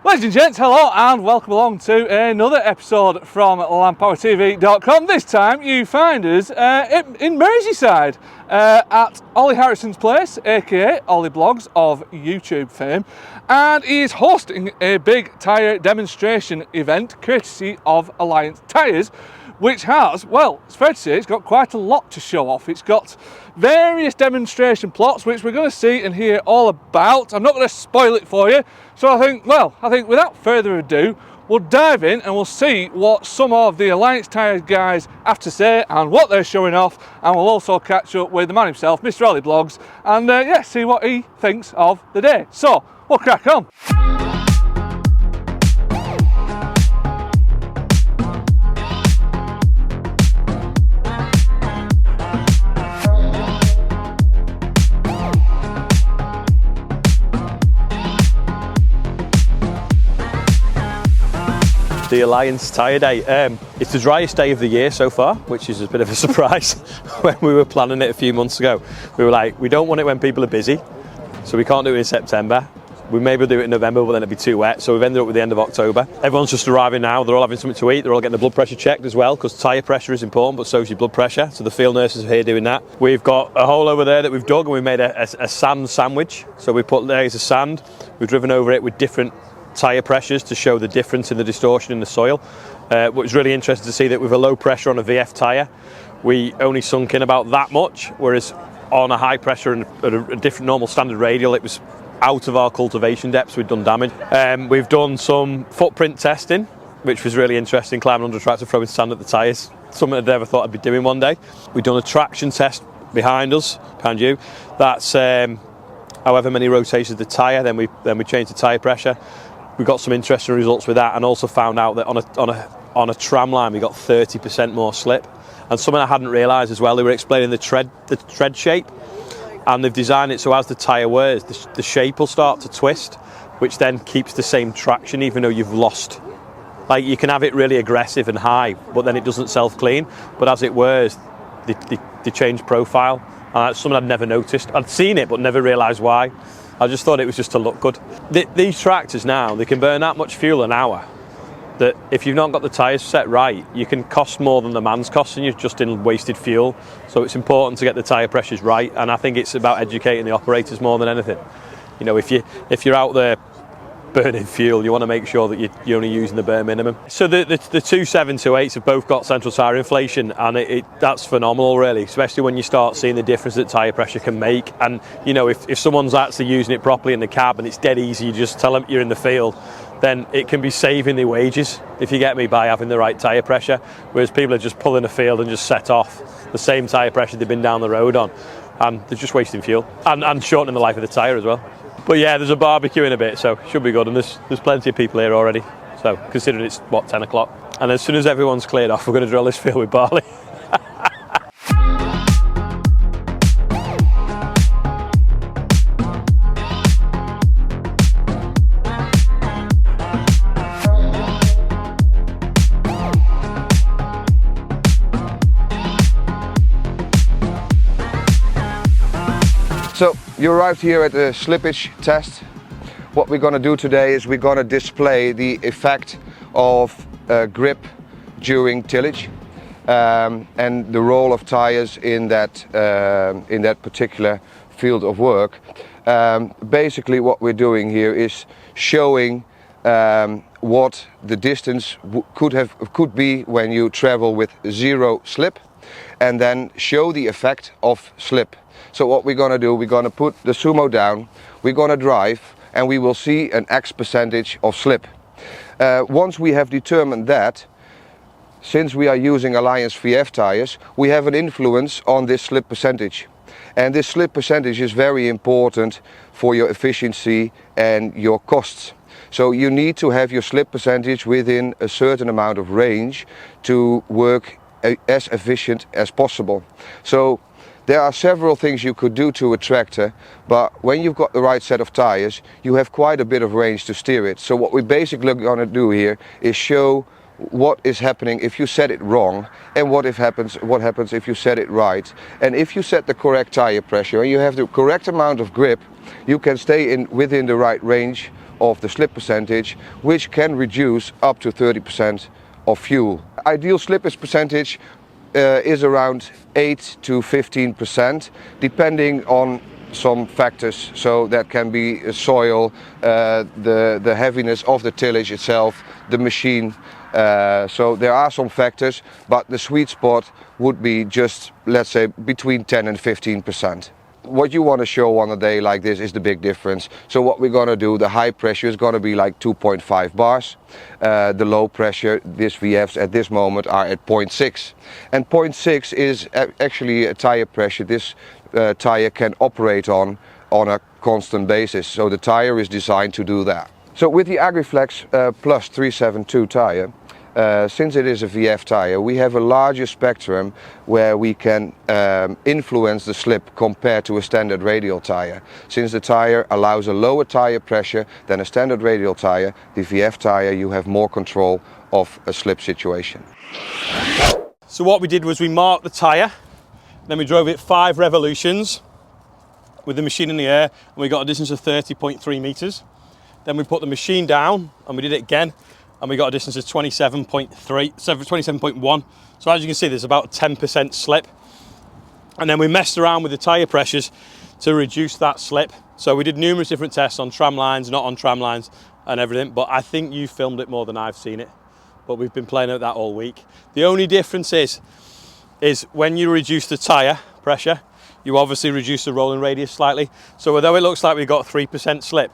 Ladies and gents, hello and welcome along to another episode from LandPowerTV.com. This time you find us in Merseyside at Ollie Harrison's place, aka Ollie Blogs of YouTube fame, and he is hosting a big tyre demonstration event courtesy of Alliance Tyres, which has, well, it's fair to say it's got quite a lot to show off. It's got various demonstration plots which we're going to see and hear all about. I'm not going to spoil it for you, so I think without further ado, we'll dive in and we'll see what some of the Alliance Tyres guys have to say and what they're showing off, and we'll also catch up with the man himself, Mr. Ollie Blogs, and see what he thinks of the day. So, we'll crack on. The Alliance Tyre Day. It's the driest day of the year so far, which is a bit of a surprise. When we were planning it a few months ago, we were like, we don't want it when people are busy, so we can't do it in September. We maybe do it in November, but then it'd be too wet, so we've ended up with the end of October. Everyone's just arriving now, they're all having something to eat, they're all getting the blood pressure checked as well, because tyre pressure is important, but so is your blood pressure, so the field nurses are here doing that. We've got a hole over there that we've dug, and we made a sand sandwich, so we put layers of sand, we've driven over it with different tyre pressures to show the difference in the distortion in the soil. What was really interesting to see that with a low pressure on a VF tyre, we only sunk in about that much, whereas on a high pressure and a different normal standard radial, it was out of our cultivation depths, we'd done damage. We've done some footprint testing, which was really interesting, climbing under a tractor, throwing sand at the tyres, something I'd never thought I'd be doing one day. We've done a traction test behind you. That's however many rotations of the tyre, then we changed the tyre pressure. We got some interesting results with that, and also found out that on a tram line we got 30% more slip. And something I hadn't realised as well, they were explaining the tread shape, and they've designed it so as the tyre wears, the shape will start to twist, which then keeps the same traction even though you've lost. Like, you can have it really aggressive and high, but then it doesn't self-clean. But as it wears, they change profile, and that's something I'd never noticed. I'd seen it but never realised why. I just thought it was just to look good. These tractors now, they can burn that much fuel an hour that if you've not got the tyres set right, you can cost more than the man's costing you just in wasted fuel. So it's important to get the tyre pressures right, and I think it's about educating the operators more than anything. You know, if you're out there burning fuel, you want to make sure that you're only using the bare minimum. So the 2728s have both got central tyre inflation, and that's phenomenal really, especially when you start seeing the difference that tyre pressure can make. And you know, if someone's actually using it properly in the cab and it's dead easy, you just tell them you're in the field, then it can be saving their wages, if you get me, by having the right tyre pressure. Whereas people are just pulling a field and just set off the same tyre pressure they've been down the road on, and they're just wasting fuel and shortening the life of the tyre as well. But yeah, there's a barbecue in a bit, so it should be good, and there's plenty of people here already. So considering it's 10 o'clock, and as soon as everyone's cleared off, we're going to drill this field with barley. So you arrived here at the slippage test. What we're going to do today is we're going to display the effect of grip during tillage and the role of tyres in that particular field of work. Basically what we're doing here is showing what the distance could be when you travel with zero slip, and then show the effect of slip. So what we're going to do, we're going to put the sumo down, we're going to drive, and we will see an X percentage of slip. Once we have determined that, since we are using Alliance VF tyres, we have an influence on this slip percentage. And this slip percentage is very important for your efficiency and your costs. So you need to have your slip percentage within a certain amount of range to work as efficient as possible. So there are several things you could do to a tractor, but when you've got the right set of tyres, you have quite a bit of range to steer it. So what we're basically going to do here is show what is happening if you set it wrong, and what happens if you set it right. And if you set the correct tyre pressure and you have the correct amount of grip, you can stay within the right range of the slip percentage, which can reduce up to 30% of fuel. Ideal slippage percentage is around 8 to 15%, depending on some factors. So that can be soil, the heaviness of the tillage itself, the machine. So there are some factors, but the sweet spot would be just, let's say, between 10 and 15%. What you want to show on a day like this is the big difference. So what we're going to do, the high pressure is going to be like 2.5 bars. The low pressure, these VFs at this moment are at 0.6. And 0.6 is actually a tire pressure this tire can operate on a constant basis. So the tire is designed to do that. So with the AgriFlex Plus 372 tire, since it is a VF tire, we have a larger spectrum where we can influence the slip compared to a standard radial tire. Since the tire allows a lower tire pressure than a standard radial tire, the VF tire, you have more control of a slip situation. So what we did was we marked the tire, then we drove it 5 revolutions with the machine in the air, and we got a distance of 30.3 meters. Then we put the machine down and we did it again, and we got a distance of 27.1. So as you can see, there's about 10% slip. And then we messed around with the tire pressures to reduce that slip. So we did numerous different tests on tram lines, not on tram lines and everything, but I think you filmed it more than I've seen it. But we've been playing with that all week. The only difference is when you reduce the tire pressure, you obviously reduce the rolling radius slightly. So although it looks like we got 3% slip,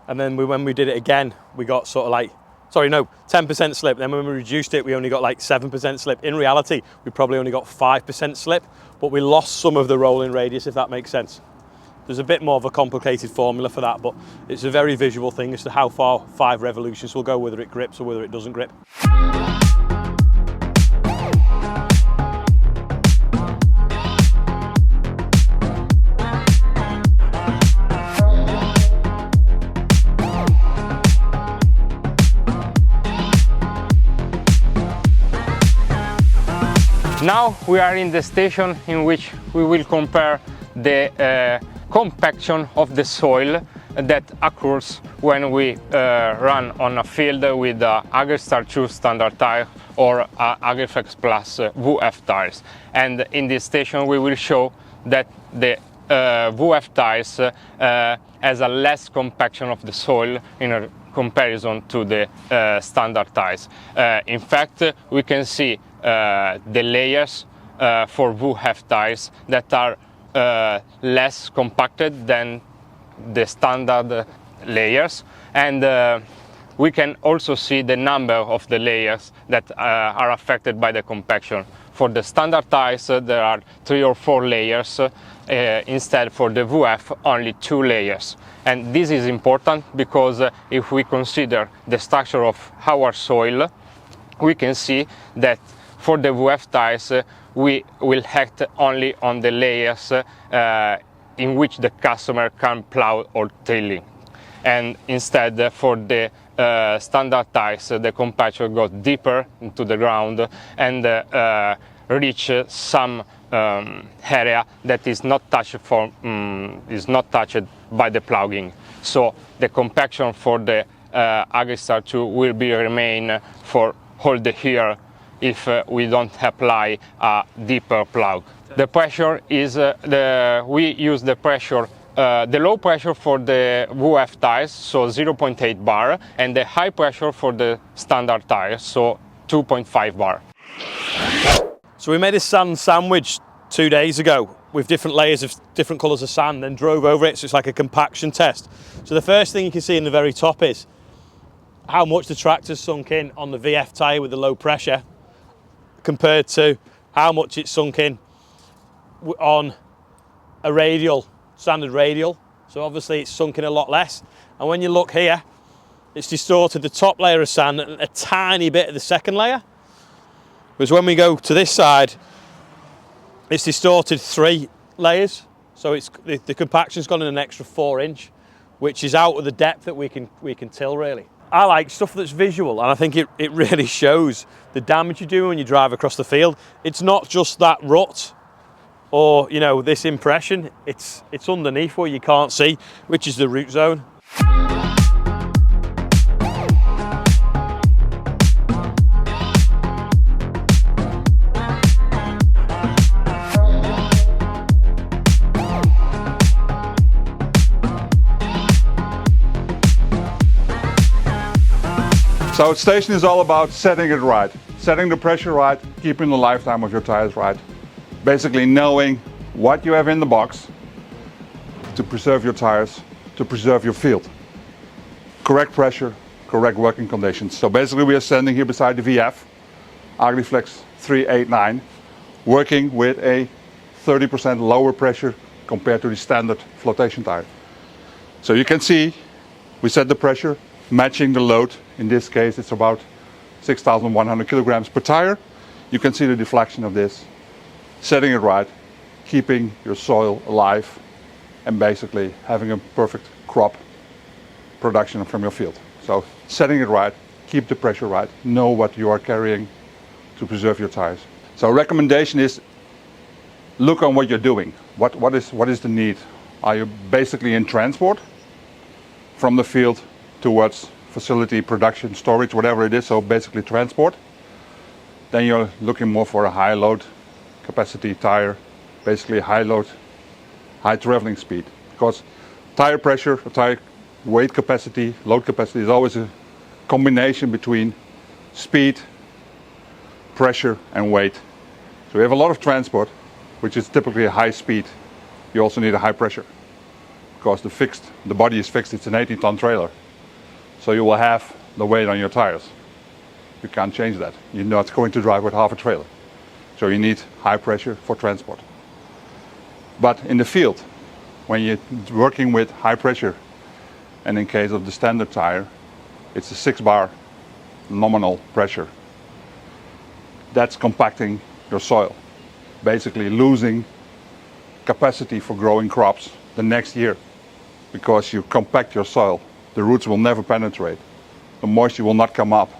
and then when we did it again, we got sort of like, 10% slip. Then when we reduced it, we only got like 7% slip. In reality, we probably only got 5% slip, but we lost some of the rolling radius, if that makes sense. There's a bit more of a complicated formula for that, but it's a very visual thing as to how far 5 revolutions will go, whether it grips or whether it doesn't grip. Now we are in the station in which we will compare the compaction of the soil that occurs when we run on a field with AgriStar 2 standard tire or AgriFlex Plus VF tires. And in this station we will show that the VF tires has a less compaction of the soil in a comparison to the standard tires. In fact, we can see the layers for VF tires that are less compacted than the standard layers, and we can also see the number of the layers that are affected by the compaction. For the standard tires there are 3 or 4 layers, instead for the VF only 2 layers. And this is important because if we consider the structure of our soil, we can see that for the VF tires we will act only on the layers in which the customer can plow or tilling. And instead for the standard tires the compaction goes deeper into the ground and reach some area that is not touched by the ploughing. So the compaction for the AgriStar 2 will remain for all the year if we don't apply a deeper plough. The pressure is we use the pressure, the low pressure for the VF tires, so 0.8 bar, and the high pressure for the standard tires, so 2.5 bar. So we made a sand sandwich 2 days ago with different layers of different colours of sand, then drove over it, so it's like a compaction test. So the first thing you can see in the very top is how much the tractor's sunk in on the VF tyre with the low pressure compared to how much it's sunk in on a radial, standard radial. So obviously it's sunk in a lot less. And when you look here, it's distorted the top layer of sand and a tiny bit of the second layer. Whereas when we go to this side, it's distorted 3 layers. So it's the compaction's gone in an extra 4 inch, which is out of the depth that we can till really. I like stuff that's visual, and I think it really shows the damage you do when you drive across the field. It's not just that rut or, you know, this impression, it's underneath where you can't see, which is the root zone. So station is all about setting it right, setting the pressure right, keeping the lifetime of your tires right. Basically knowing what you have in the box to preserve your tires, to preserve your field. Correct pressure, correct working conditions. So basically we are standing here beside the VF, Agriflex 389, working with a 30% lower pressure compared to the standard flotation tire. So you can see we set the pressure matching the load. In this case it's about 6,100 kilograms per tire. You can see the deflection of this, setting it right, keeping your soil alive, and basically having a perfect crop production from your field. So setting it right, keep the pressure right, know what you are carrying to preserve your tires. So recommendation is look on what you're doing. What is the need? Are you basically in transport from the field towards facility, production, storage, whatever it is, so basically transport? Then you're looking more for a high load capacity tire, basically high load, high traveling speed. Because tire pressure, tire weight capacity, load capacity is always a combination between speed, pressure and weight. So we have a lot of transport, which is typically a high speed. You also need a high pressure because the body is fixed. It's an 18-ton trailer. So you will have the weight on your tires. You can't change that. You're not going to drive with half a trailer. So you need high pressure for transport. But in the field, when you're working with high pressure, and in case of the standard tire, it's a 6-bar nominal pressure. That's compacting your soil, basically losing capacity for growing crops the next year because you compact your soil. The roots will never penetrate. The moisture will not come up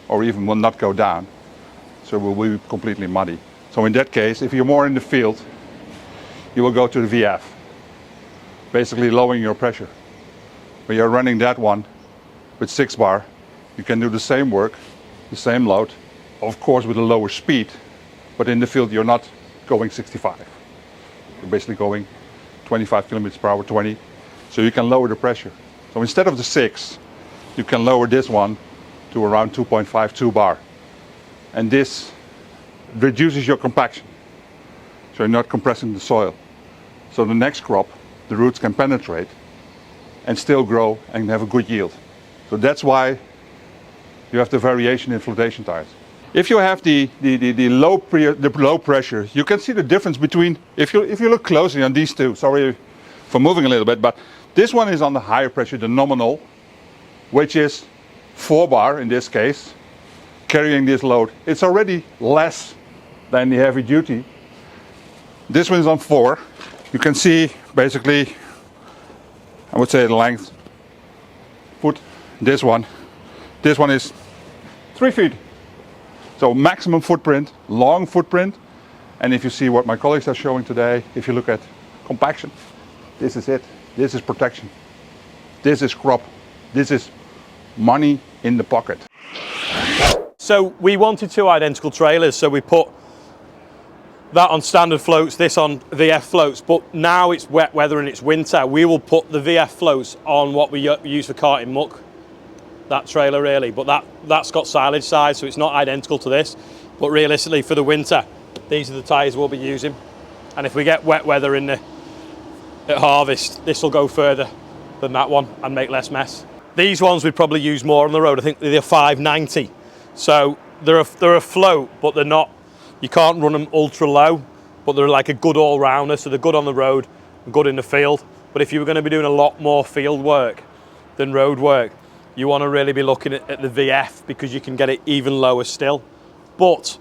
or even will not go down. So it will be completely muddy. So in that case, if you're more in the field, you will go to the VF, basically lowering your pressure. When you're running that one with 6-bar, you can do the same work, the same load, of course with a lower speed, but in the field you're not going 65. You're basically going 25 kilometers per hour, 20. So you can lower the pressure. So instead of the 6, you can lower this one to around 2.5, 2 bar. And this reduces your compaction. So you're not compressing the soil. So the next crop, the roots can penetrate and still grow and have a good yield. So that's why you have the variation in flotation tires. If you have the low pressure, you can see the difference between, if you look closely on these two, sorry for moving a little bit, but this one is on the higher pressure, the nominal, which is 4-bar in this case, carrying this load. It's already less than the heavy duty. This one is on 4. You can see basically, I would say the length, foot, this one is 3 feet. So maximum footprint, long footprint. And if you see what my colleagues are showing today, if you look at compaction, this is it. This is protection. This is crop. This is money in the pocket. So we wanted 2 identical trailers, so we put that on standard floats, this on VF floats, but now it's wet weather and it's winter. We will put the VF floats on what we use for carting muck, that trailer really, but that's got silage size, so it's not identical to this. But realistically for the winter, these are the tyres we'll be using. And if we get wet weather at harvest, this will go further than that one and make less mess. These ones we'd probably use more on the road. I think they're 590. So they're a float, but they're not, you can't run them ultra low, but they're like a good all-rounder. So they're good on the road, good in the field. But if you were going to be doing a lot more field work than road work, you want to really be looking at the VF because you can get it even lower still. But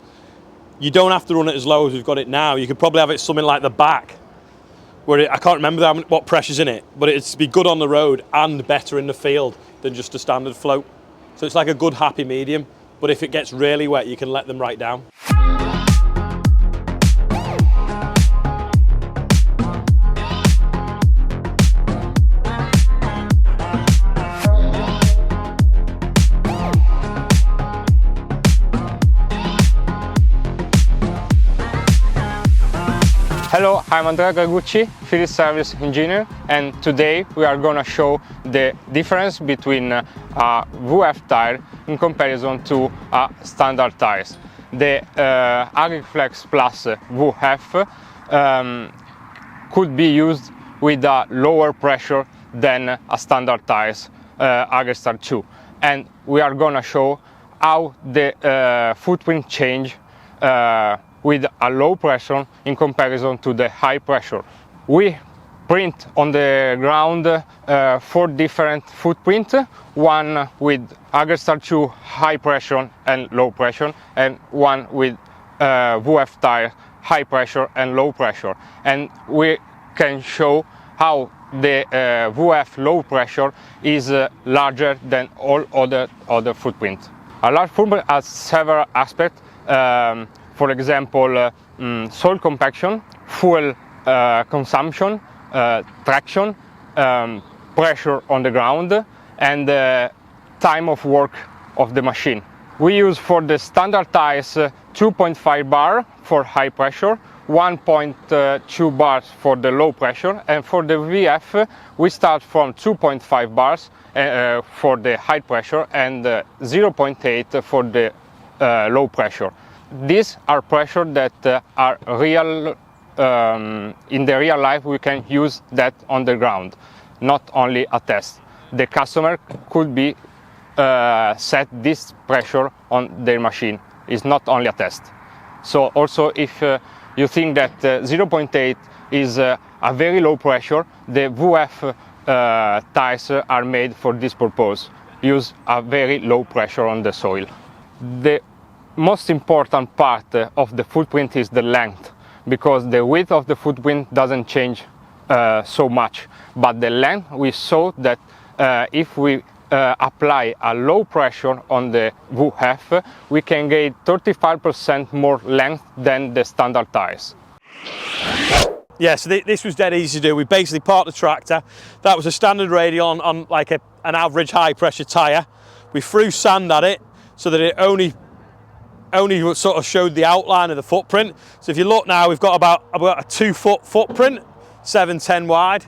you don't have to run it as low as we've got it now. You could probably have it something like the back, where I can't remember what pressure's in it, but it'd be good on the road and better in the field than just a standard float. So it's like a good happy medium, but if it gets really wet, you can let them right down. Hello, I'm Andrea Dragucci, field service engineer, and today we are going to show the difference between a VF tire in comparison to standard tires. The AgriFlex Plus VF could be used with a lower pressure than a standard tires AgriStar 2, and we are going to show how the footprint change with a low pressure in comparison to the high pressure. We print on the ground 4 different footprints, one with AgriStar 2 high pressure and low pressure, and one with VF tire high pressure and low pressure. And we can show how the VF low pressure is larger than all other footprints. A large footprint has several aspects. For example, soil compaction, fuel consumption, traction, pressure on the ground, and time of work of the machine. We use for the standard tires 2.5 bar for high pressure, 1.2 bars for the low pressure, and for the VF we start from 2.5 bars for the high pressure and 0.8 for the low pressure. These are pressure that are real, in the real life we can use that on the ground, not only a test. The customer could be set this pressure on their machine. It's not only a test. So also if you think that 0.8 is a very low pressure, the VF tires are made for this purpose. Use a very low pressure on the soil. The most important part of the footprint is the length, because the width of the footprint doesn't change so much, but the length we saw that if we apply a low pressure on the VF, we can get 35% more length than the standard tires. Yeah, so this was dead easy to do. We basically parked the tractor. That was a standard radial on like an average high pressure tyre. We threw sand at it so that it only sort of showed the outline of the footprint. So if you look now, we've got about a 2 foot footprint, 710 wide.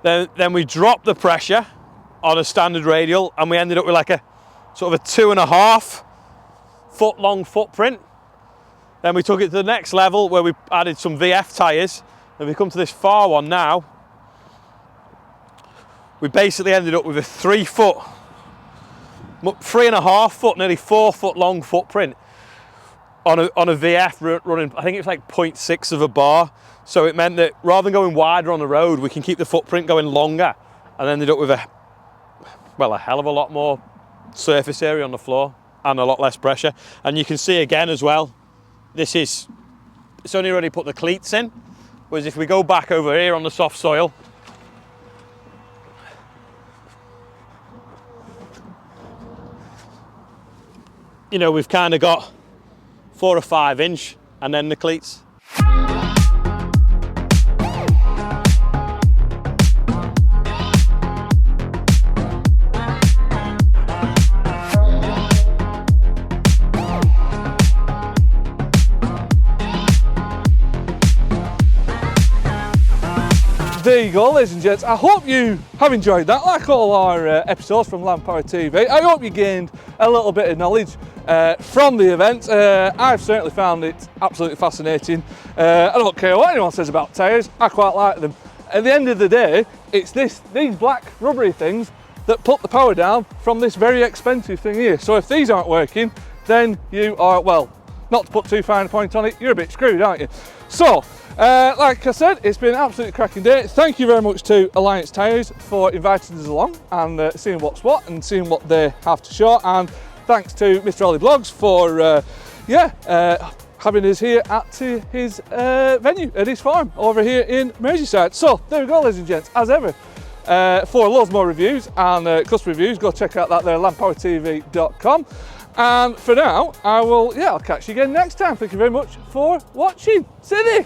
Then we dropped the pressure on a standard radial and we ended up with like a sort of a 2.5 foot long footprint. Then we took it to the next level where we added some VF tyres. And we come to this far one now. We basically ended up with a 3.5 foot, nearly 4 foot long footprint on a VF running, I think it's like 0.6 of a bar. So it meant that rather than going wider on the road, we can keep the footprint going longer and ended up with a hell of a lot more surface area on the floor and a lot less pressure. And you can see again as well, it's only already put the cleats in, whereas if we go back over here on the soft soil, you know, we've kind of got 4 or 5 inch and then the cleats. There you go, ladies and gents. I hope you have enjoyed that, like all our episodes from LandPowerTV. I hope you gained a little bit of knowledge from the event. I've certainly found it absolutely fascinating. I don't care what anyone says about tyres, I quite like them. At the end of the day, it's these black rubbery things that put the power down from this very expensive thing here. So if these aren't working, then you are, well, not to put too fine a point on it, you're a bit screwed, aren't you? So, like I said, it's been an absolutely cracking day. Thank you very much to Alliance Tyres for inviting us along and seeing what's what and seeing what they have to show. And thanks to Mr. Ollie Blogs for having us here at his venue, at his farm over here in Merseyside. So there we go, ladies and gents. As ever, for loads more reviews and customer reviews, go check out that there, LandPowerTV.com. And for now, I'll catch you again next time. Thank you very much for watching. See you.